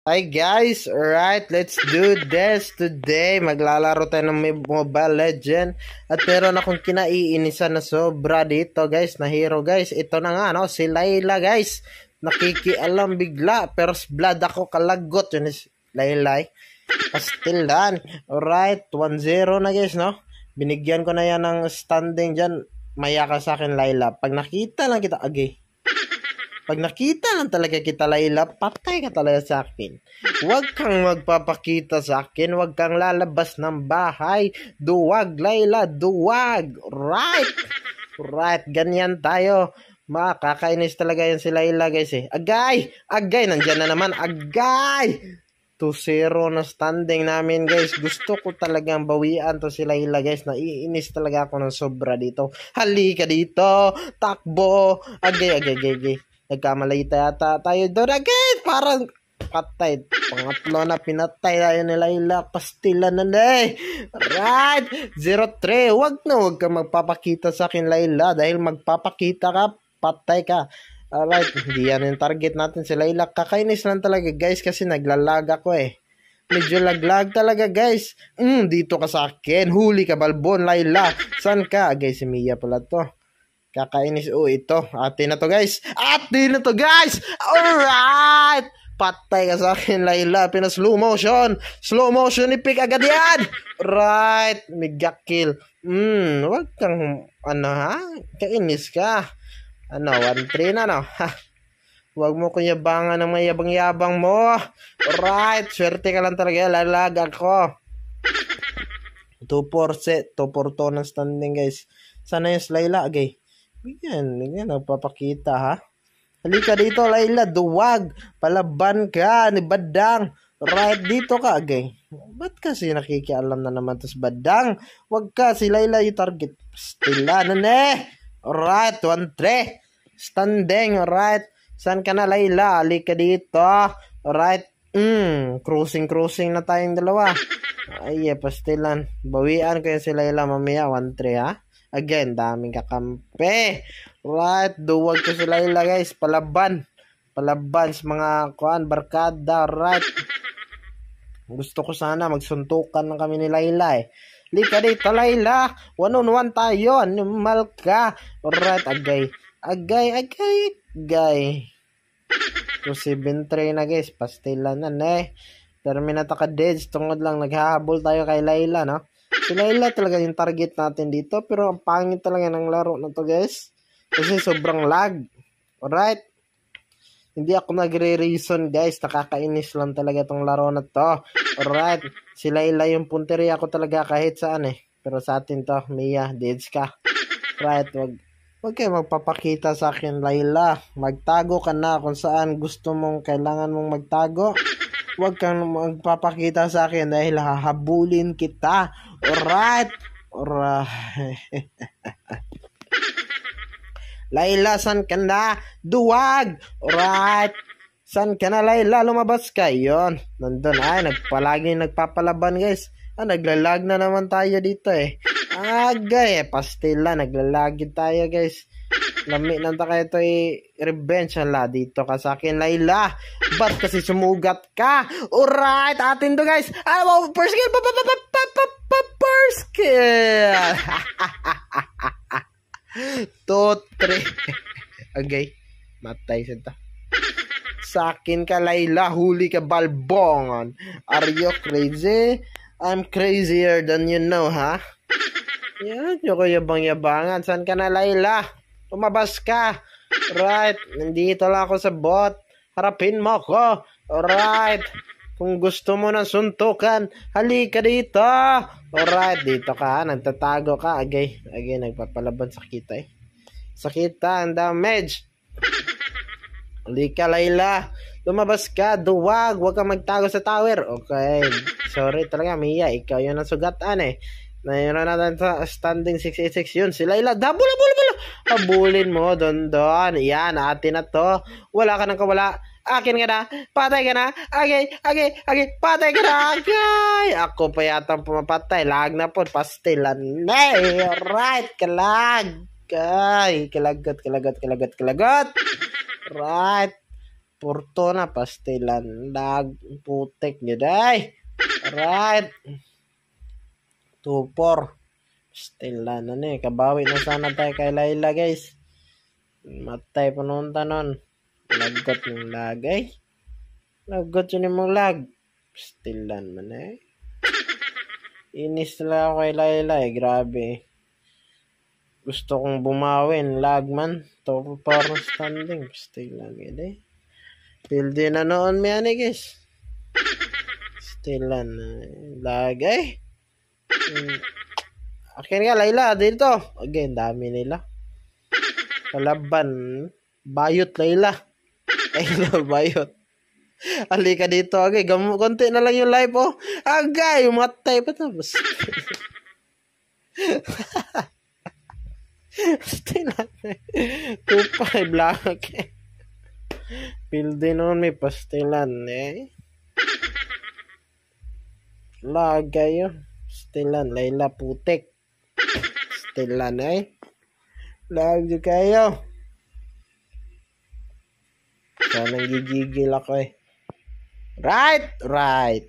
Hi guys, alright, let's do this today. Maglalaro tayo ng Mobile Legend. At meron akong kinaiinisan na sobra dito guys, na hero guys. Ito na nga no, si Layla guys. Nakikialam bigla, first blood ako kalagot. Yun is Layla. Pastilan. Alright, 1-0 na guys no. Binigyan ko na yan ng standing dyan. Maya ka sa akin Layla. Pag nakita lang kita, Pag nakita lang talaga kita, Layla, patay ka talaga sa akin. Huwag kang magpapakita sa akin. Huwag kang lalabas ng bahay. Duwag, Layla, duwag. Right, ganyan tayo. Makakainis talaga yan si Layla, guys eh. Agay, nandyan na naman. Agay! 2-0 na standing namin, guys. Gusto ko talagang bawian to si Layla, guys. Naiinis talaga ako ng sobra dito. Halika dito. Takbo. Agay. Nagkamali yata tayo doon agad. Parang patay. Pangatlo na pinatay tayo ni Layla. Pastilan na eh. Right. 0-3. Huwag ka magpapakita sa akin, Layla. Dahil magpapakita ka, patay ka. Alright. Hindi yan yung target natin si Layla. Kakainis lang talaga guys kasi naglalag ako eh. Medyo laglag talaga guys. Dito ka sa akin. Huli ka balbon, Layla. San ka? Guys, si Mia pala to. Kakainis. Ito. Atin na to guys. Alright. Patay ka sa akin, Layla. Slow motion. Slow motion. Ipik agad yan. Right. Mega kill. Wag kang, kainis ka. 1-3 na, no? Huwag mo kong yabangan ng may yabang-yabang mo. Right. Swerte ka lang talaga. Lalag ako. 2-4 ng standing, guys. Sana yung Layla, agay. Yan, nagpapakita ha. Halika dito, Layla, duwag. Palaban ka ni Badang. Right, dito ka, agay. Ba't kasi nakikialam na naman tos Badang? Wag ka, si Layla yung target. Stilanan eh. Alright, 1-3. Standing, alright. Saan ka na, Layla? Halika dito. Alright. Cruising na tayong dalawa. Ay, pastilan. Bawian ko yung si Layla mamaya, 1-3 ha. Again, daming kakampi. Right, duwag ko si Layla guys. Palaban sa mga barkada. Right. Gusto ko sana magsuntukan ng kami ni Layla eh. Lika dito, Layla. 1-on-1 tayo. Animal ka. Right, agay. 2-7-3 na guys. Pastilan na eh. Terminata ka deads. Tungod lang naghahabol tayo kay Layla no. Si Layla talaga yung target natin dito. Pero ang pangit talaga ng laro na to guys. Kasi sobrang lag. Alright. Hindi ako nagre-reason guys. Nakakainis lang talaga tong laro na to. Alright. Si Layla yung punteriya ko talaga kahit saan eh. Pero sa atin to, Mia, deads ka. Right. Huwag kayo magpapakita sa akin, Layla. Magtago ka na kung saan gusto mong, kailangan mong magtago. Huwag kang magpapakita sa akin dahil hahabulin kita. Alright. Layla, san ka na? Duwag. Alright. San ka na, Layla? Lumabas ka. Yun. Nandun. Palaging nagpapalaban, guys. Naglalag na naman tayo dito eh. Agay. Pastila. Naglalagin tayo, guys. Lami nang kayo ito revenge dito ka sa akin, Layla. Ba't kasi sumugat ka? Alright, atin to guys. First kill. First kill. 2-3. Okay. Matay sita. Sa akin ka, Layla. Huli ka, balbong. Are you crazy? I'm crazier than you know, ha? Yan, yung yabang-yabangan. Saan ka na, Layla? Lumabas ka. Right. Nandito lang ako sa bot. Harapin mo ko. Alright. Kung gusto mo ng suntukan, halika dito. Alright. Dito ka. Nagtatago ka. Agay. Nagpapalaban sa kita eh. Sa kita. Ang damage. Halika, Layla. Lumabas ka. Duwag. Huwag kang magtago sa tower. Okay. Sorry talaga, Mia. Ikaw yun ang sugatan eh. Nayroon natin sa standing 686 yun. Si Layla, habulin mo, don. Yan, atin na to. Wala ka nang kawala. Akin ka na. Patay ka na. Agay. Patay ka na. Agay. Ako pa yata pumapatay. Lag na po. Pastilan. Alright, kalag. Kalagot. Right. Fortuna pastilan. Lag putek yun ay. Alright. 2-4. Pastilan na ni. Kabawi na sana tayo kay Layla guys. Matay pununta nun. Lagot yung lag ay. Lagot yun yung lag. Pastilan man eh. Inis na ako kay Layla eh. Grabe. Gusto kong bumawin. Lag man. Top power standing. Pastilan yun eh. Pildi na noon may ani guys. Stilan. Lag ay. Akin nga Layla. Dito. Again. Dami nila. Kalaban. Bayot Layla. Layla bayot. Halika dito. Okay. Konti na lang yung live oh. Agay. Matay pa tapos. Stilan. 2-5 lang. Okay. Pildi noon may pastilan eh. Lag kayo. Stilan. Layla putik. Stilan eh. Lag kayo. Sanang gigigil ako eh. Right.